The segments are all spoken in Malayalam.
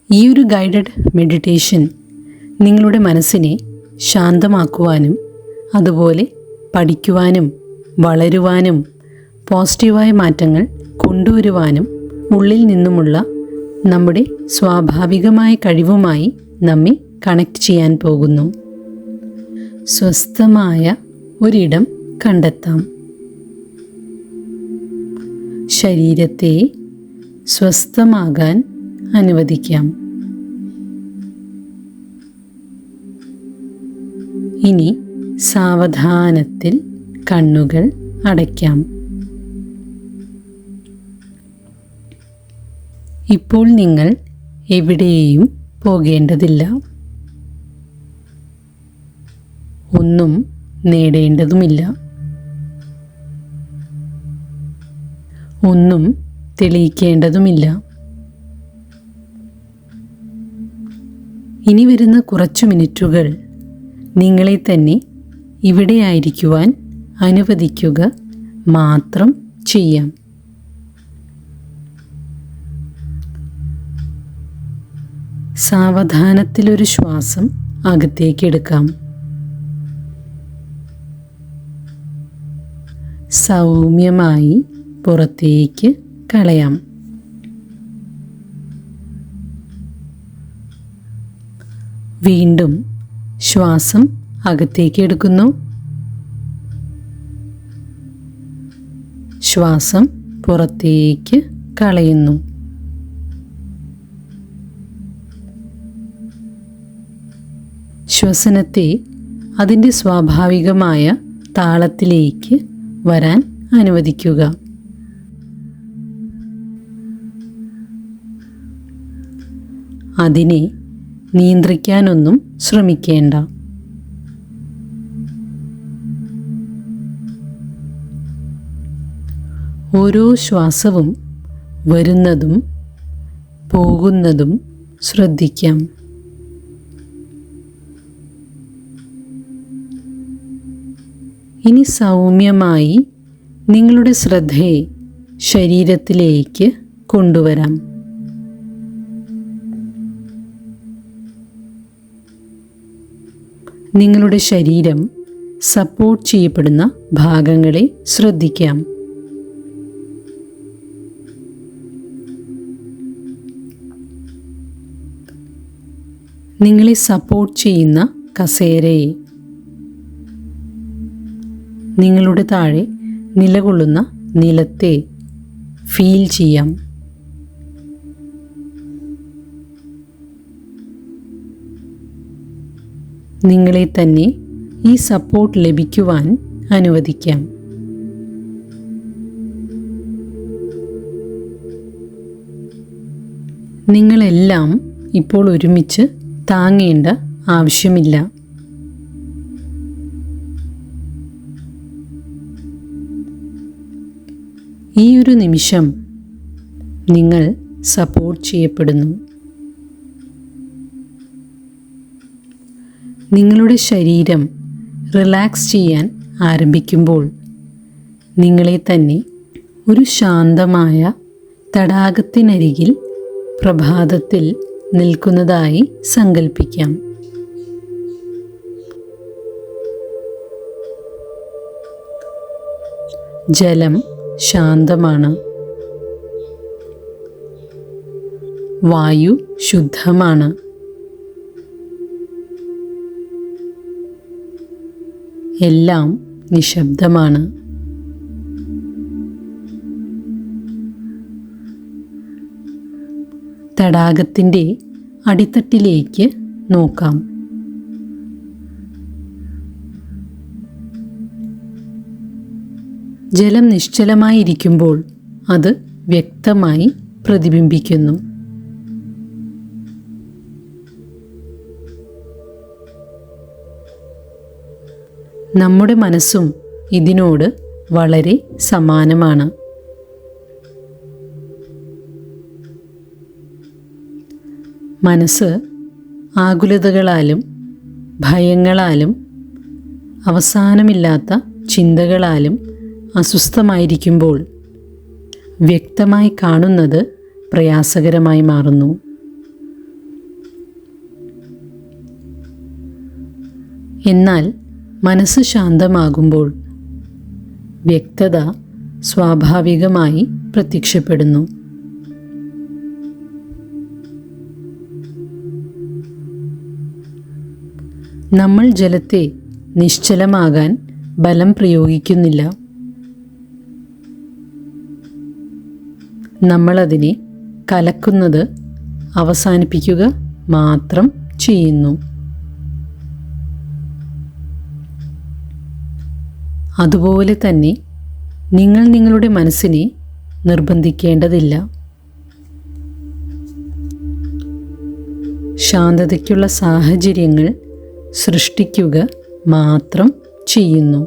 ഈ ഒരു ഗൈഡഡ് മെഡിറ്റേഷൻ നിങ്ങളുടെ മനസ്സിനെ ശാന്തമാക്കുവാനും അതുപോലെ പഠിക്കുവാനും വളരുവാനും പോസിറ്റീവായ മാറ്റങ്ങൾ കൊണ്ടുവരുവാനും ഉള്ളിൽ നിന്നുമുള്ള നമ്മുടെ സ്വാഭാവികമായ കഴിവുമായി നമ്മെ കണക്ട് ചെയ്യാൻ പോകുന്നു. സ്വസ്ഥമായ ഒരിടം കണ്ടെത്താം. ശരീരത്തെ സ്വസ്ഥമാകാൻ അനുവദിക്കാം. ഇനി സാവധാനത്തിൽ കണ്ണുകൾ അടയ്ക്കാം. ഇപ്പോൾ നിങ്ങൾ എവിടെയും പോകേണ്ടതില്ല. ഒന്നും നേടേണ്ടതുമില്ല. ഒന്നും തെളിയിക്കേണ്ടതുമില്ല. ഇനി വരുന്ന കുറച്ചു മിനിറ്റുകൾ നിങ്ങളെ തന്നെ ഇവിടെയായിരിക്കുവാൻ അനുവദിക്കുക മാത്രം ചെയ്യാം. സാവധാനത്തിലൊരു ശ്വാസം അകത്തേക്കെടുക്കാം. സൗമ്യമായി പുറത്തേക്ക് കളയാം. വീണ്ടും ശ്വാസം അകത്തേക്ക് എടുക്കുന്നു. ശ്വാസം പുറത്തേക്ക് കളയുന്നു. ശ്വസനത്തെ അതിൻ്റെ സ്വാഭാവികമായ താളത്തിലേക്ക് വരാൻ അനുവദിക്കുക. അതിനെ നിയന്ത്രിക്കാനൊന്നും ശ്രമിക്കേണ്ട. ഓരോ ശ്വാസവും വരുന്നതും പോകുന്നതും ശ്രദ്ധിക്കാം. ഇനി സൗമ്യമായി നിങ്ങളുടെ ശ്രദ്ധയെ ശരീരത്തിലേക്ക് കൊണ്ടുവരാം. നിങ്ങളുടെ ശരീരം സപ്പോർട്ട് ചെയ്യപ്പെടുന്ന ഭാഗങ്ങളെ ശ്രദ്ധിക്കാം. നിങ്ങളെ സപ്പോർട്ട് ചെയ്യുന്ന കസേരയെ, നിങ്ങളുടെ താഴെ നിലകൊള്ളുന്ന നിലത്തെ ഫീൽ ചെയ്യാം. നിങ്ങളെ തന്നെ ഈ സപ്പോർട്ട് ലഭിക്കുവാൻ അനുവദിക്കാം. നിങ്ങളെല്ലാം ഇപ്പോൾ ഒരുമിച്ച് താങ്ങേണ്ട ആവശ്യമില്ല. ഈ ഒരു നിമിഷം നിങ്ങൾ സപ്പോർട്ട് ചെയ്യപ്പെടുന്നു. നിങ്ങളുടെ ശരീരം റിലാക്സ് ചെയ്യാൻ ആരംഭിക്കുമ്പോൾ നിങ്ങളെ തന്നെ ഒരു ശാന്തമായ തടാകത്തിനരികിൽ പ്രഭാതത്തിൽ നിൽക്കുന്നതായി സങ്കൽപ്പിക്കാം. ജലം ശാന്തമാണ്. വായു ശുദ്ധമാണ്. എല്ലാം നിശബ്ദമാണ്. തടാകത്തിൻ്റെ അടിത്തട്ടിലേക്ക് നോക്കാം. ജലം നിശ്ചലമായിരിക്കുമ്പോൾ അത് വ്യക്തമായി പ്രതിബിംബിക്കുന്നു. നമ്മുടെ മനസ്സും ഇതിനോട് വളരെ സമാനമാണ്. മനസ്സ് ആകുലതകളാലും ഭയങ്ങളാലും അവസാനമില്ലാത്ത ചിന്തകളാലും അസ്വസ്ഥമായിരിക്കുമ്പോൾ വ്യക്തമായി കാണുന്നത് പ്രയാസകരമായി മാറുന്നു. എന്നാൽ മനസ്സ് ശാന്തമാകുമ്പോൾ വ്യക്തത സ്വാഭാവികമായി പ്രത്യക്ഷപ്പെടുന്നു. നമ്മൾ ജലത്തെ നിശ്ചലമാകാൻ ബലം പ്രയോഗിക്കുന്നില്ല. നമ്മളതിനെ കലക്കുന്നത് അവസാനിപ്പിക്കുക മാത്രം ചെയ്യുന്നു. അതുപോലെ തന്നെ നിങ്ങൾ നിങ്ങളുടെ മനസ്സിനെ നിർബന്ധിക്കേണ്ടതില്ല. ശാന്തതയ്ക്കുള്ള സാഹചര്യങ്ങൾ സൃഷ്ടിക്കുക മാത്രം ചെയ്യുന്നു.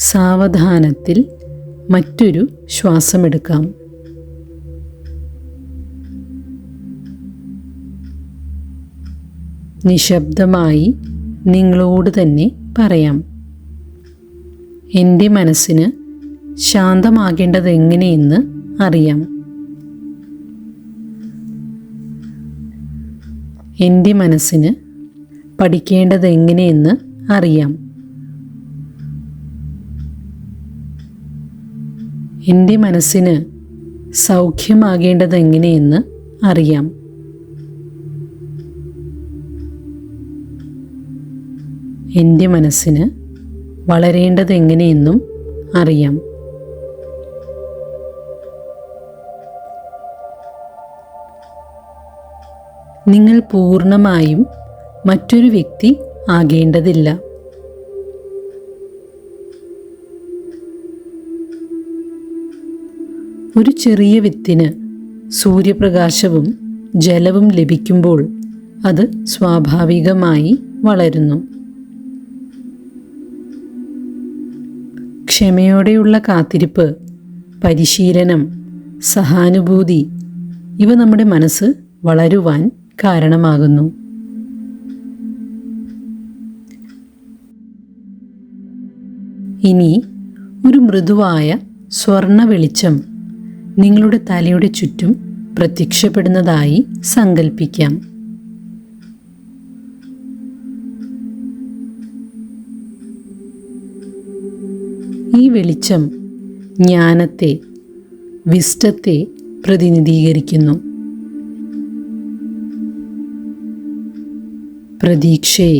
സാവധാനത്തിൽ മറ്റൊരു ശ്വാസമെടുക്കാം. നിശബ്ദമായി നിങ്ങളോട് തന്നെ പറയാം, എൻ്റെ മനസ്സിന് ശാന്തമാകേണ്ടത് എങ്ങനെയെന്ന് അറിയാം. എൻ്റെ മനസ്സിന് പഠിക്കേണ്ടത് എങ്ങനെയെന്ന് അറിയാം. എൻ്റെ മനസ്സിന് സൗഖ്യമാകേണ്ടത് എങ്ങനെയെന്ന് അറിയാം. എൻ്റെ മനസ്സിന് വളരേണ്ടത് എങ്ങനെയെന്നും അറിയാം. നിങ്ങൾ പൂർണ്ണമായും മറ്റൊരു വ്യക്തി ആകേണ്ടതില്ല. ഒരു ചെറിയ വിത്തിന് സൂര്യപ്രകാശവും ജലവും ലഭിക്കുമ്പോൾ അത് സ്വാഭാവികമായി വളരുന്നു. ക്ഷമയോടെയുള്ള കാത്തിരിപ്പ്, പരിശീലനം, സഹാനുഭൂതി ഇവ നമ്മുടെ മനസ്സ് വളരുവാൻ കാരണമാകുന്നു. ഇനി ഒരു മൃദുവായ സ്വർണ്ണ വെളിച്ചം നിങ്ങളുടെ തലയുടെ ചുറ്റും പ്രത്യക്ഷപ്പെടുന്നതായി സങ്കൽപ്പിക്കാം. ഈ വെളിച്ചം ജ്ഞാനത്തെ, വിസ്റ്റത്തെ പ്രതിനിധീകരിക്കുന്നു. പ്രതീക്ഷയെ,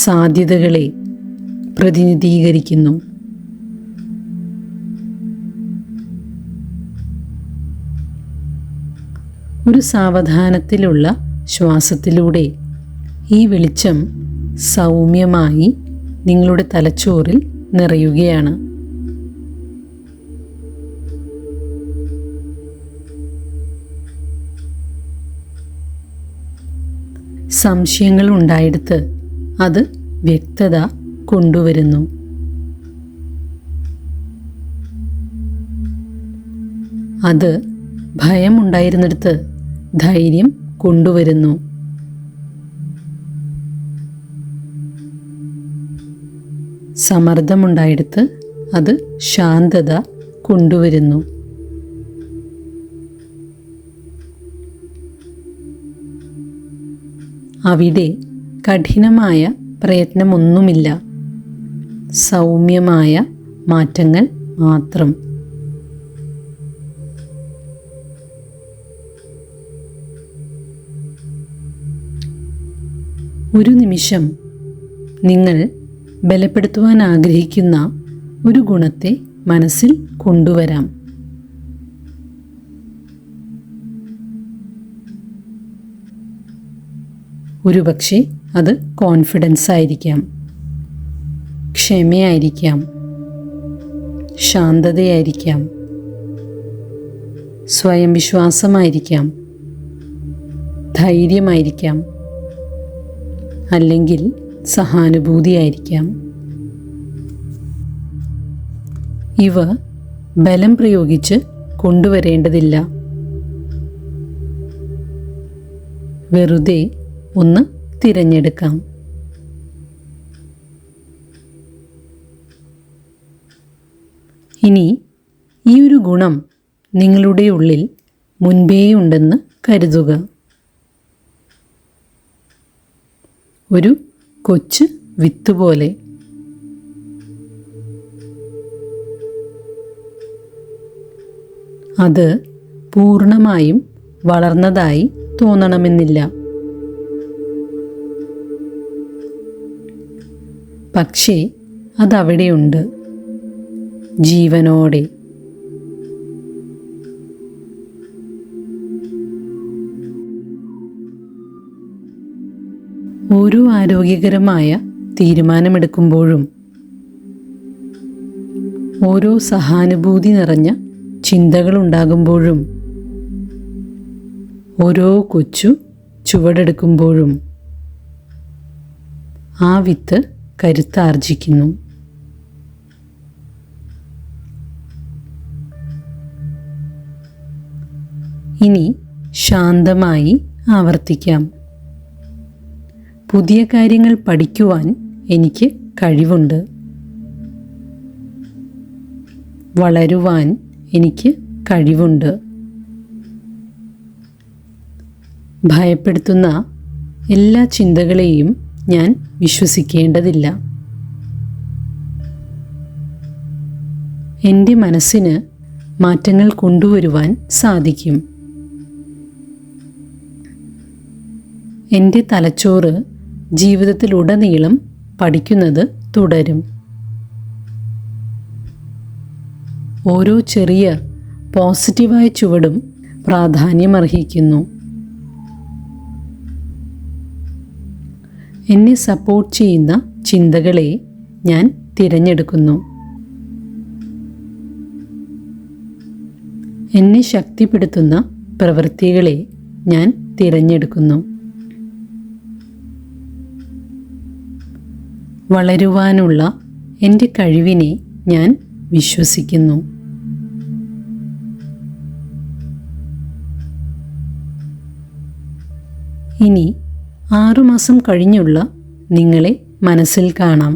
സാധ്യതകളെ പ്രതിനിധീകരിക്കുന്നു. ഒരു സാവധാനത്തിലുള്ള ശ്വാസത്തിലൂടെ ഈ വെളിച്ചം സൗമ്യമായി നിങ്ങളുടെ തലച്ചോറിൽ നിറയുകയാണ്. സംശയങ്ങൾ ഉണ്ടായിടത്ത് അത് വ്യക്തത കൊണ്ടുവരുന്നു. അത് ഭയമുണ്ടായിരുന്നിടത്ത് ധൈര്യം കൊണ്ടുവരുന്നു. സമ്മർദ്ദമുണ്ടായിടത്ത് അത് ശാന്തത കൊണ്ടുവരുന്നു. അവിടെ കഠിനമായ പ്രയത്നമൊന്നുമില്ല, സൗമ്യമായ മാറ്റങ്ങൾ മാത്രം. ഒരു നിമിഷം നിങ്ങൾ ബലപ്പെടുത്തുവാൻ ആഗ്രഹിക്കുന്ന ഒരു ഗുണത്തെ മനസ്സിൽ കൊണ്ടുവരാം. ഒരുപക്ഷെ അത് കോൺഫിഡൻസ് ആയിരിക്കാം, ക്ഷമയായിരിക്കാം, ശാന്തതയായിരിക്കാം, സ്വയം വിശ്വാസമായിരിക്കാം, ധൈര്യമായിരിക്കാം, അല്ലെങ്കിൽ സഹാനുഭൂതിയായിരിക്കാം. ഇവ ബലം പ്രയോഗിച്ച് കൊണ്ടുവരേണ്ടതില്ല. വെറുതെ ഒന്ന് തിരഞ്ഞെടുക്കാം. ഇനി ഈ ഒരു ഗുണം നിങ്ങളുടെ ഉള്ളിൽ മുൻപേയുണ്ടെന്ന് കരുതുക. ഒരു കൊച്ചു വിത്ത് പോലെ. അത് പൂർണ്ണമായും വളർന്നതായി തോന്നണമെന്നില്ല. പക്ഷേ അതവിടെയുണ്ട്, ജീവനോടെ. ഓരോ ആരോഗ്യകരമായ തീരുമാനമെടുക്കുമ്പോഴും ഓരോ സഹാനുഭൂതി നിറഞ്ഞ ചിന്തകളുണ്ടാകുമ്പോഴും ഓരോ കൊച്ചു ചുവടെടുക്കുമ്പോഴും ആ വിത്ത് കരുത്താർജിക്കുന്നു. ഇനി ശാന്തമായി ആവർത്തിക്കാം. പുതിയ കാര്യങ്ങൾ പഠിക്കുവാൻ എനിക്ക് കഴിവുണ്ട്. വളരുവാൻ എനിക്ക് കഴിവുണ്ട്. ഭയപ്പെടുത്തുന്ന എല്ലാ ചിന്തകളെയും ഞാൻ വിശ്വസിക്കേണ്ടതില്ല. എൻ്റെ മനസ്സിന് മാറ്റങ്ങൾ കൊണ്ടുവരുവാൻ സാധിക്കും. എൻ്റെ തലച്ചോറ് ജീവിതത്തിലുടനീളം പഠിക്കുന്നത് തുടരും. ഓരോ ചെറിയ പോസിറ്റീവായ ചുവടും പ്രാധാന്യമർഹിക്കുന്നു. എന്നെ സപ്പോർട്ട് ചെയ്യുന്ന ചിന്തകളെ ഞാൻ തിരഞ്ഞെടുക്കുന്നു. എന്നെ ശക്തിപ്പെടുത്തുന്ന പ്രവൃത്തികളെ ഞാൻ തിരഞ്ഞെടുക്കുന്നു. വളരുവാനുള്ള എൻ്റെ കഴിവിനെ ഞാൻ വിശ്വസിക്കുന്നു. ഇനി 6 മാസം കഴിഞ്ഞുള്ള നിങ്ങളെ മനസ്സിൽ കാണാം.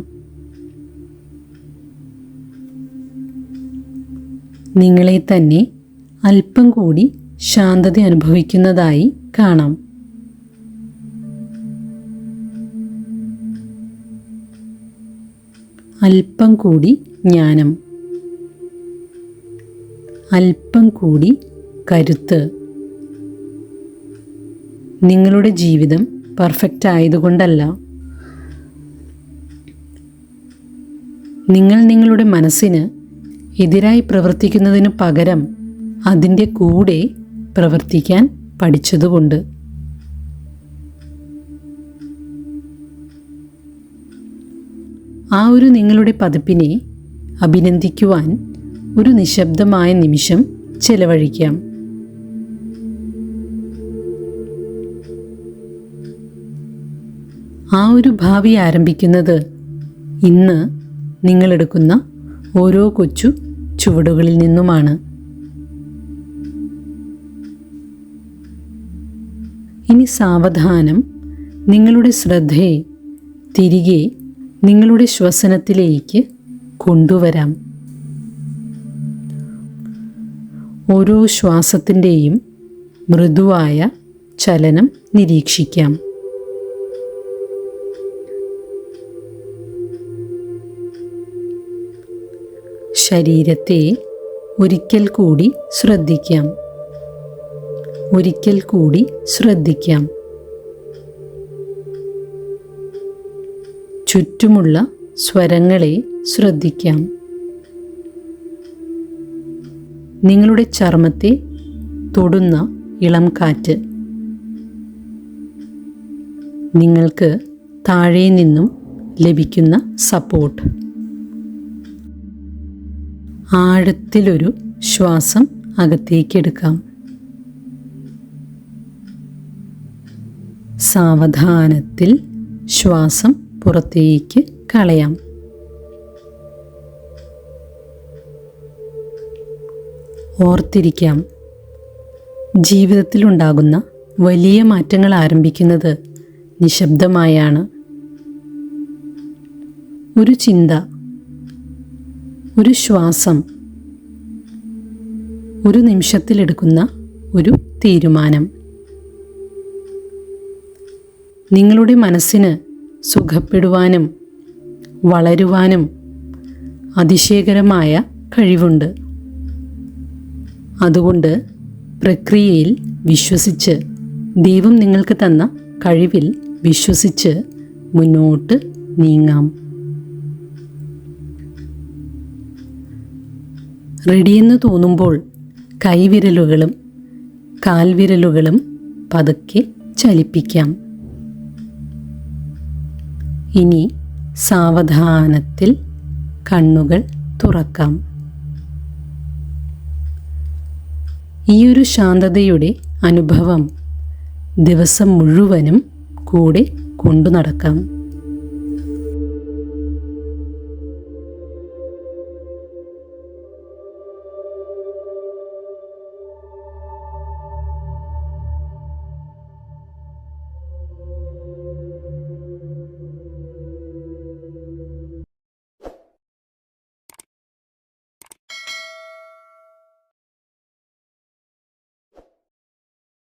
നിങ്ങളെ തന്നെ അല്പം കൂടി ശാന്തത അനുഭവിക്കുന്നതായി കാണാം. അല്പം കൂടി ജ്ഞാനം, അല്പം കൂടി കരുത്ത്. നിങ്ങളുടെ ജീവിതം പെർഫെക്റ്റ് ആയതുകൊണ്ടല്ല. നിങ്ങൾ നിങ്ങളുടെ മനസ്സിന് എതിരായി പ്രവർത്തിക്കുന്നതിനു പകരം അതിൻ്റെ കൂടെ പ്രവർത്തിക്കാൻ പഠിച്ചതുകൊണ്ട്. ആ ഒരു നിങ്ങളുടെ പതിപ്പിനെ അഭിനന്ദിക്കുവാൻ ഒരു നിശബ്ദമായ നിമിഷം ചെലവഴിക്കാം. ആ ഒരു ഭാവി ആരംഭിക്കുന്നത് ഇന്ന് നിങ്ങളെടുക്കുന്ന ഓരോ കൊച്ചു ചുവടുകളിൽ നിന്നുമാണ്. ഇനി സാവധാനം നിങ്ങളുടെ ശ്രദ്ധയെ തിരികെ നിങ്ങളുടെ ശ്വസനത്തിലേക്ക് കൊണ്ടുവരാം. ഓരോ ശ്വാസത്തിൻ്റെയും മൃദുവായ ചലനം നിരീക്ഷിക്കാം. ശരീരത്തെ ഒരിക്കൽ കൂടി ശ്രദ്ധിക്കാം. ഒരിക്കൽ കൂടി ശ്രദ്ധിക്കാം. ചുറ്റുമുള്ള സ്വരങ്ങളെ ശ്രദ്ധിക്കാം. നിങ്ങളുടെ ചർമ്മത്തെ തൊടുന്ന ഇളം കാറ്റ്. നിങ്ങൾക്ക് താഴെ നിന്നും ലഭിക്കുന്ന സപ്പോർട്ട്. ആഴത്തിലൊരു ശ്വാസം അകത്തേക്കെടുക്കാം. സാവധാനത്തിൽ ശ്വാസം പുറത്തേക്ക് കളയാം. ഓർത്തിരിക്കാം, ജീവിതത്തിലുണ്ടാകുന്ന വലിയ മാറ്റങ്ങൾ ആരംഭിക്കുന്നത് നിശബ്ദമായാണ്. ഒരു ചിന്ത, ഒരു ശ്വാസം, ഒരു നിമിഷത്തിലെടുക്കുന്ന ഒരു തീരുമാനം. നിങ്ങളുടെ മനസ്സിന് സുഖപ്പെടുവാനും വളരുവാനും അതിശയകരമായ കഴിവുണ്ട്. അതുകൊണ്ട് പ്രക്രിയയിൽ വിശ്വസിച്ച്, ദൈവം നിങ്ങൾക്ക് തന്ന കഴിവിൽ വിശ്വസിച്ച് മുന്നോട്ട് നീങ്ങാം. റെഡിയെന്ന് തോന്നുമ്പോൾ കൈവിരലുകളും കാൽവിരലുകളും പതുക്കെ ചലിപ്പിക്കാം. ഇനി സാവധാനത്തിൽ കണ്ണുകൾ തുറക്കാം. ഈയൊരു ശാന്തതയുടെ അനുഭവം ദിവസം മുഴുവനും കൂടെ കൊണ്ടു നടക്കാം.